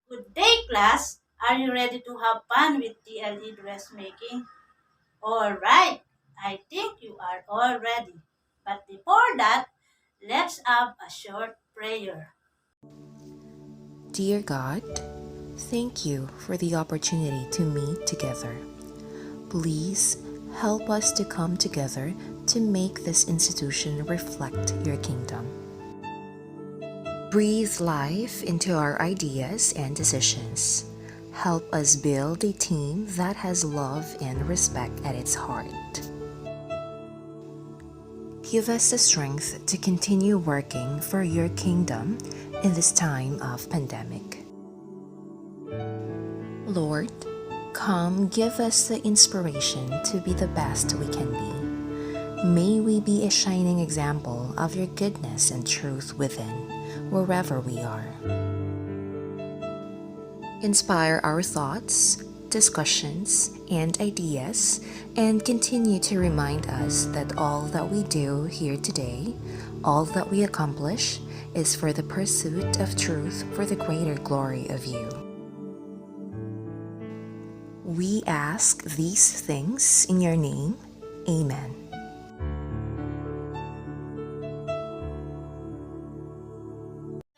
Good day, class. Are you ready to have fun with TLE dressmaking? All right, I think you are all ready. But before that, let's have a short prayer. Dear God, thank you for the opportunity to meet together. Please help us to come together to make this institution reflect your kingdom. Breathe life into our ideas and decisions. Help us build a team that has love and respect at its heart. Give us the strength to continue working for your kingdom in this time of pandemic. Lord, come give us the inspiration to be the best we can be. May we be a shining example of your goodness and truth within, wherever we are. Inspire our thoughts, discussions, and ideas, and continue to remind us that all that we do here today, all that we accomplish, is for the pursuit of truth for the greater glory of you. We ask these things in your name. Amen.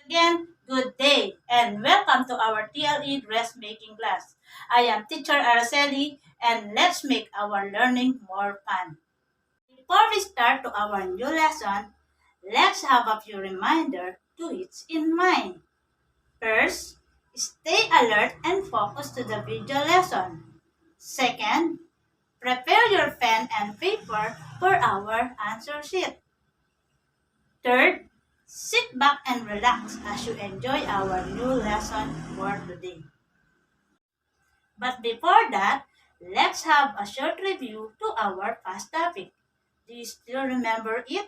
Again, good day and welcome to our TLE dressmaking class. I am teacher Araceli and let's make our learning more fun. Before we start to our new lesson, let's have a few reminder to it in mind. First, stay alert and focus to the video lesson. Second, prepare your pen and paper for our answer sheet. Third, sit back and relax as you enjoy our new lesson for today. But before that, let's have a short review to our past topic. Do you still remember it?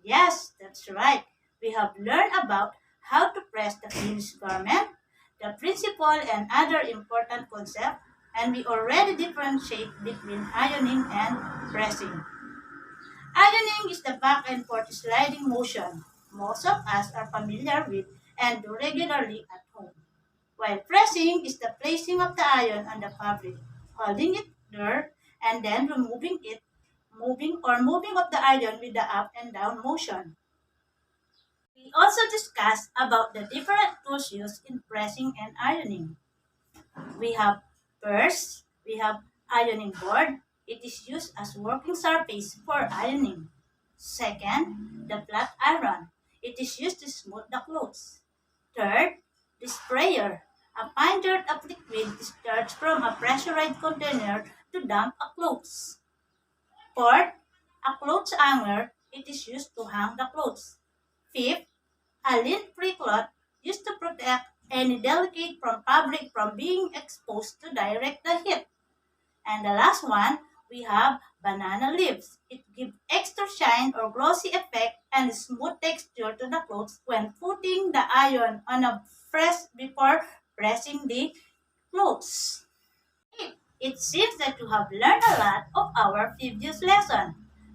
Yes, that's right. We have learned about how to press the finished garment, the principle and other important concepts, and we already differentiate between ironing and pressing. Ironing is the back and forth sliding motion most of us are familiar with and do regularly at home. While pressing is the placing of the iron on the fabric, holding it there, and then removing it, moving of the iron with the up and down motion. We also discussed about the different tools used in pressing and ironing. We have first, we have ironing board. It is used as working surface for ironing. Second, the flat iron. It is used to smooth the clothes. Third, the sprayer. A fine dirt of liquid discharged from a pressurized container to damp a clothes. Fourth, a clothes hanger. It is used to hang the clothes. Fifth, a lint-free cloth used to protect any delicate from fabric from being exposed to direct the heat. And the last one, we have banana leaves. It gives extra shine or glossy effect and smooth texture to the clothes when putting the iron on a press before pressing the clothes. It seems that you have learned a lot of our previous lesson.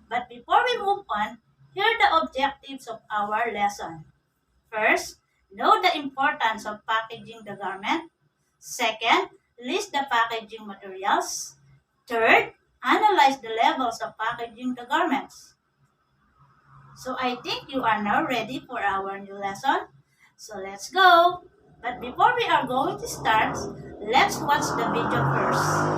But before we move on, here are the objectives of our lesson. First, know the importance of packaging the garment. Second, list the packaging materials. Third, analyze the levels of packaging the garments. So I think you are now ready for our new lesson. So let's go. But before we are going to start, let's watch the video first.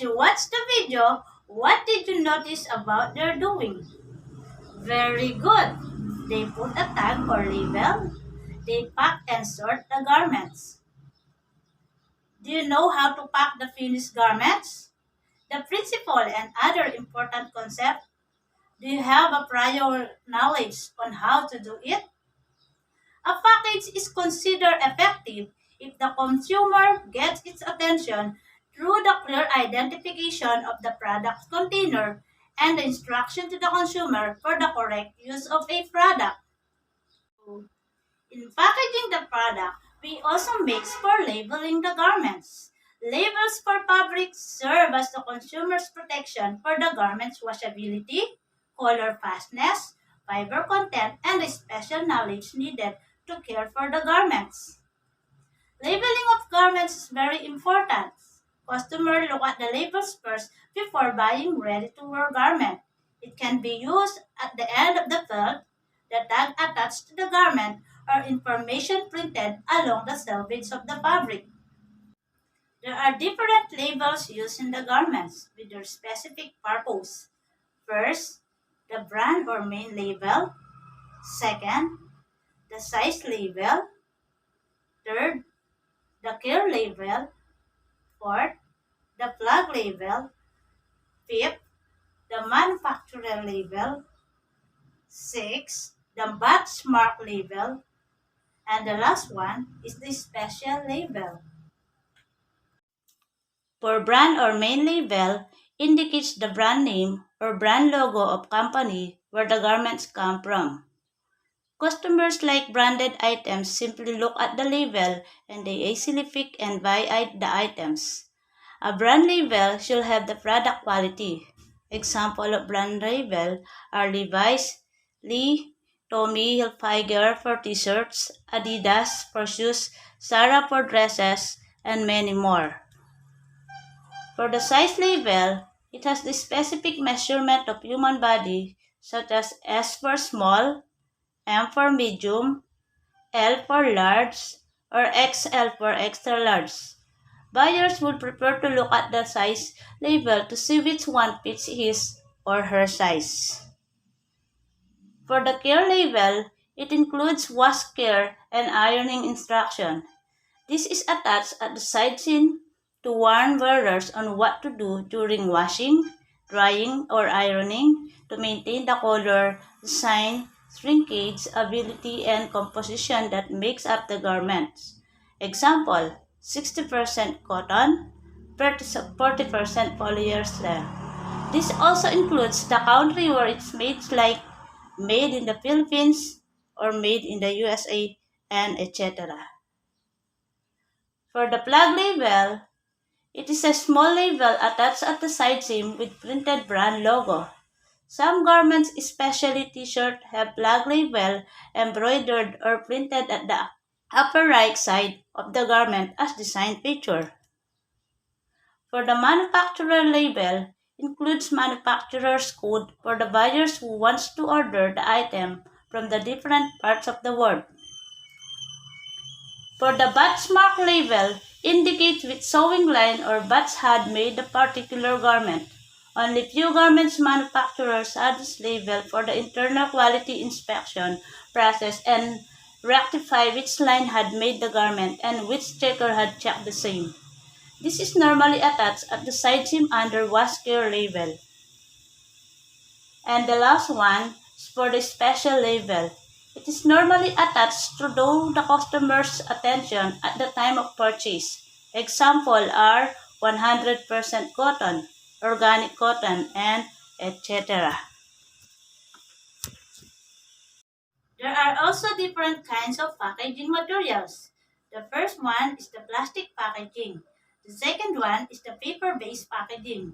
you watched the video, what did you notice about their doing? Very good. They put a tag or label. They pack and sort the garments. Do you know how to pack the finished garments? The principle and other important concepts. Do you have a prior knowledge on how to do it? A package is considered effective if the consumer gets its attention through the clear identification of the product container and the instruction to the consumer for the correct use of a product. In packaging the product, we also mix for labeling the garments. Labels for fabrics serve as the consumer's protection for the garment's washability, color fastness, fiber content, and the special knowledge needed to care for the garments. Labeling of garments is very important. Customers look at the labels first before buying ready-to-wear garment. It can be used at the end of the belt, the tag attached to the garment, or information printed along the selvage of the fabric. There are different labels used in the garments with their specific purpose. First, the brand or main label. Second, the size label. Third, the care label. Fourth, the plug label. Fifth, the manufacturer label. Sixth, the batch mark label. And the last one is the special label. For brand or main label, indicates the brand name or brand logo of company where the garments come from. Customers like branded items simply look at the label and they easily pick and buy the items. A brand label should have the product quality. Example of brand label are Levi's, Lee, Tommy Hilfiger for t-shirts, Adidas for shoes, Zara for dresses, and many more. For the size label, it has the specific measurement of human body such as S for small, M for medium, L for large, or XL for extra large. Buyers would prefer to look at the size label to see which one fits his or her size. For the care label, it includes wash care and ironing instruction. This is attached at the side seam to warn wearers on what to do during washing, drying, or ironing to maintain the color, design, shrinkage, ability, and composition that makes up the garments. Example, 60% cotton, 40% polyester. This also includes the country where it's made, like made in the Philippines or made in the USA, and etc. For the plug label, it is a small label attached at the side seam with printed brand logo. Some garments, especially t-shirts, have plug label embroidered or printed at the upper right side of the garment as design feature. For the manufacturer label, includes manufacturer's code for the buyers who wants to order the item from the different parts of the world. For the batch mark label, indicates which sewing line or batch had made the particular garment. Only few garments manufacturers had this label for the internal quality inspection process and rectify which line had made the garment and which checker had checked the same. This is normally attached at the side seam under wash care label. And the last one is for the special label. It is normally attached to draw the customer's attention at the time of purchase. Example are 100% cotton, organic cotton, and etc. There are also different kinds of packaging materials. The first one is the plastic packaging. The second one is the paper-based packaging.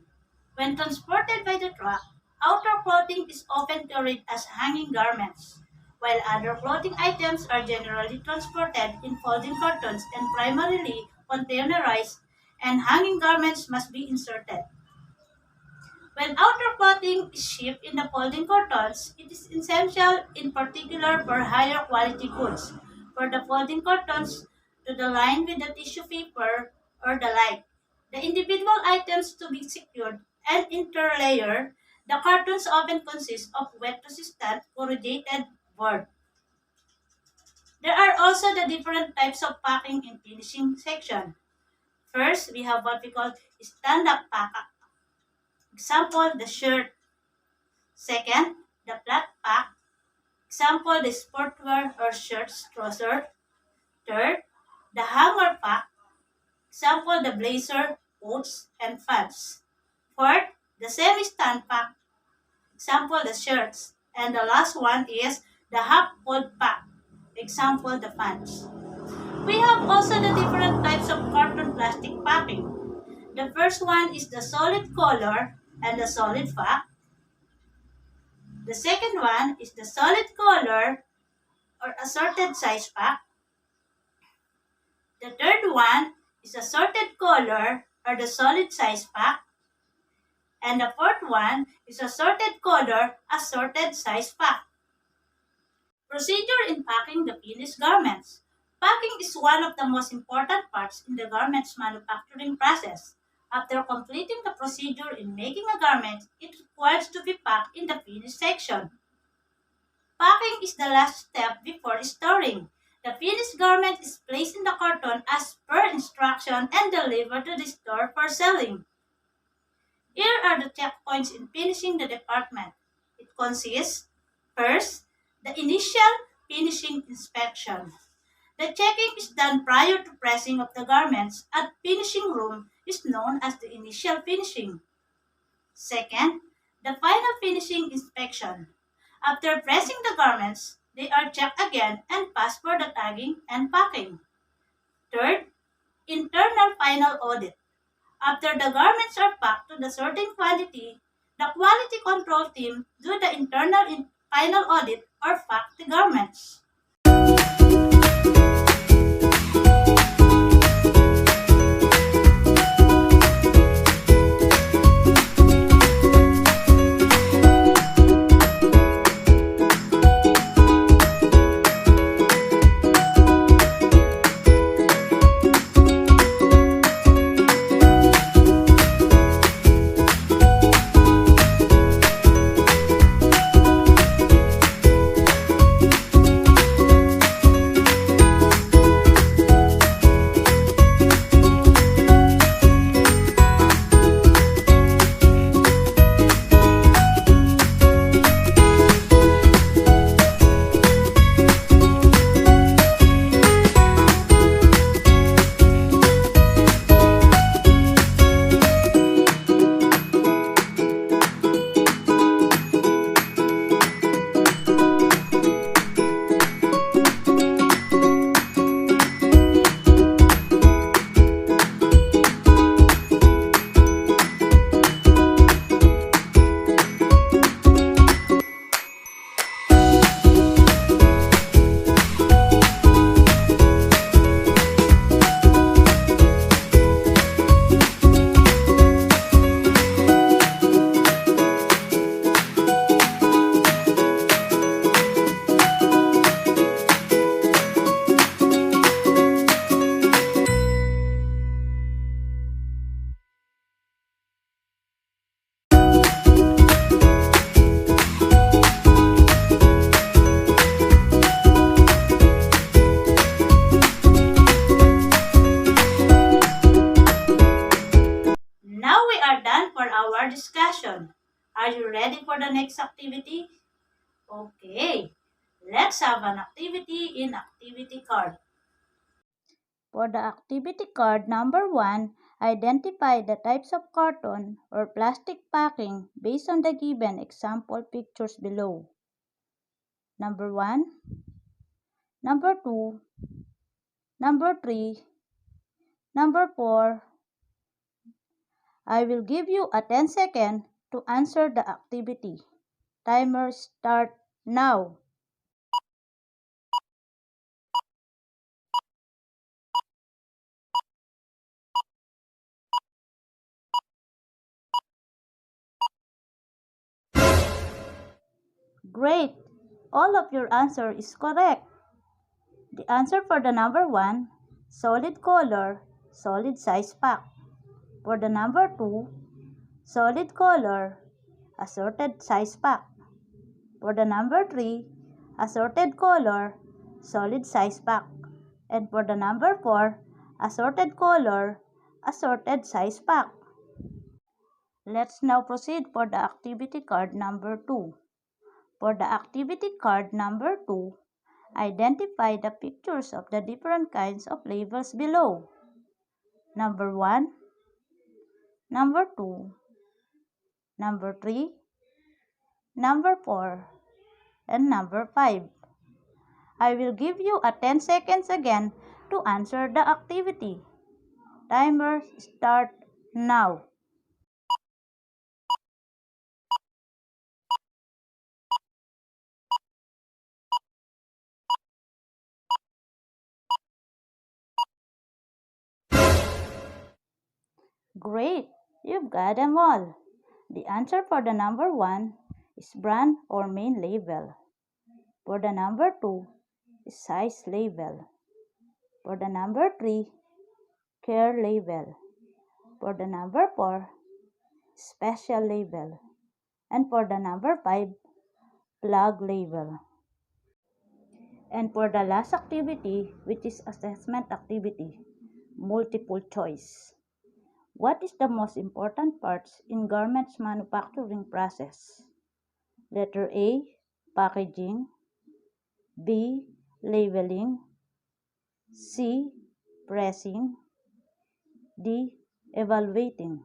When transported by the truck, outer clothing is often carried as hanging garments, while other clothing items are generally transported in folding cartons and primarily containerized, and hanging garments must be inserted. When outer clothing is shipped in the folding cartons, it is essential in particular for higher quality goods, for the folding cartons to the line with the tissue paper or the like. the individual items to be secured and interlayered, the cartons often consist of wet-resistant corrugated board. There are also the different types of packing in finishing section. First, we have what we call stand-up pack. Example, the shirt. Second, the flat pack. Example, the sportwear or shirts trouser. Third, the hanger pack. Example, the blazer, coats, and pants. Fourth, the semi-stand pack. Example, the shirts. And the last one is the half-fold pack. Example, the pants. We have also the different types of carton plastic packing. The first one is the solid color and the solid pack. The second one is the solid color or assorted size pack. The third one is assorted color or the solid size pack. And the fourth one is assorted color, assorted size pack. Procedure in packing the finished garments. Packing is one of the most important parts in the garment's manufacturing process. After completing the procedure in making a garment, it requires to be packed in the finished section. Packing is the last step before storing. The finished garment is placed in the carton as per instruction and delivered to the store for selling. Here are the checkpoints in finishing the department. It consists, first, the initial finishing inspection. The checking is done prior to pressing of the garments at finishing room is known as the initial finishing. Second, the final finishing inspection. After pressing the garments, they are checked again and passed for the tagging and packing. Third, internal final audit. After the garments are packed to the certain quantity, the quality control team do the internal final audit or pack the garments. Now we are done for our discussion. Are you ready for the next activity? Okay, let's have an activity in activity card. For the activity card number 1, identify the types of carton or plastic packing based on the given example pictures below. Number 1, number 2, number 3, number 4. I will give you a 10 seconds to answer the activity. Timer start now. Great! All of your answer is correct. The answer for the number 1, solid color, solid size pack. For the number 2, solid color, assorted size pack. For the number 3, assorted color, solid size pack. And for the number 4, assorted color, assorted size pack. Let's now proceed for the activity card number 2. For the activity card number 2, identify the pictures of the different kinds of labels below. Number 1, number 2, number 3, number 4, and number 5. I will give you a 10 seconds again to answer the activity. Timer start now. Great, you've got them all. The answer for the number 1 is brand or main label. For the number 2 is size label. For the number 3, care label. For the number 4, special label. And for the number 5, plug label. And for the last activity, which is assessment activity, multiple choice. What is the most important parts in garments manufacturing process? Letter A, packaging. B, labeling. C, pressing. D, evaluating.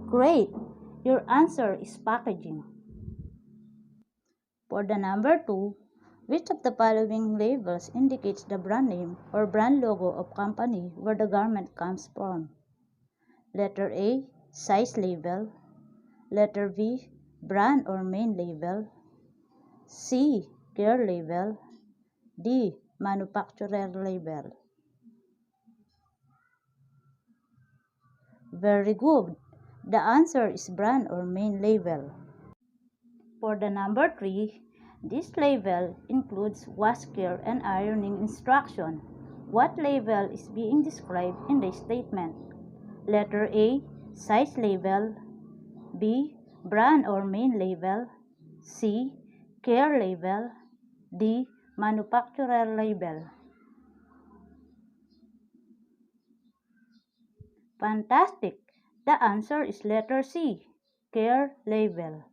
Great! Your answer is packaging. For the number 2, which of the following labels indicates the brand name or brand logo of company where the garment comes from? Letter A, size label. Letter B, brand or main label. C, care label. D, manufacturer label. Very good. The answer is brand or main label. For the number 3, this label includes wash care and ironing instruction. What label is being described in the statement? Letter A, size label. B, brand or main label. C, care label. D, manufacturer label. Fantastic! The answer is letter C, care label.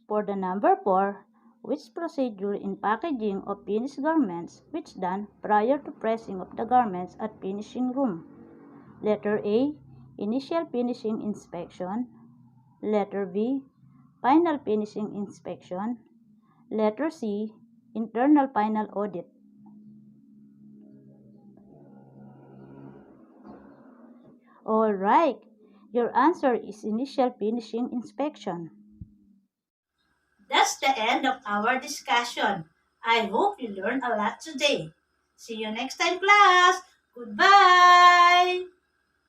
For the number 4, which procedure in packaging of finished garments which done prior to pressing of the garments at finishing room? Letter A, initial finishing inspection. Letter B, final finishing inspection. Letter C, internal final audit. All right, your answer is initial finishing inspection. That's the end of our discussion. I hope you learned a lot today. See you next time, class. Goodbye.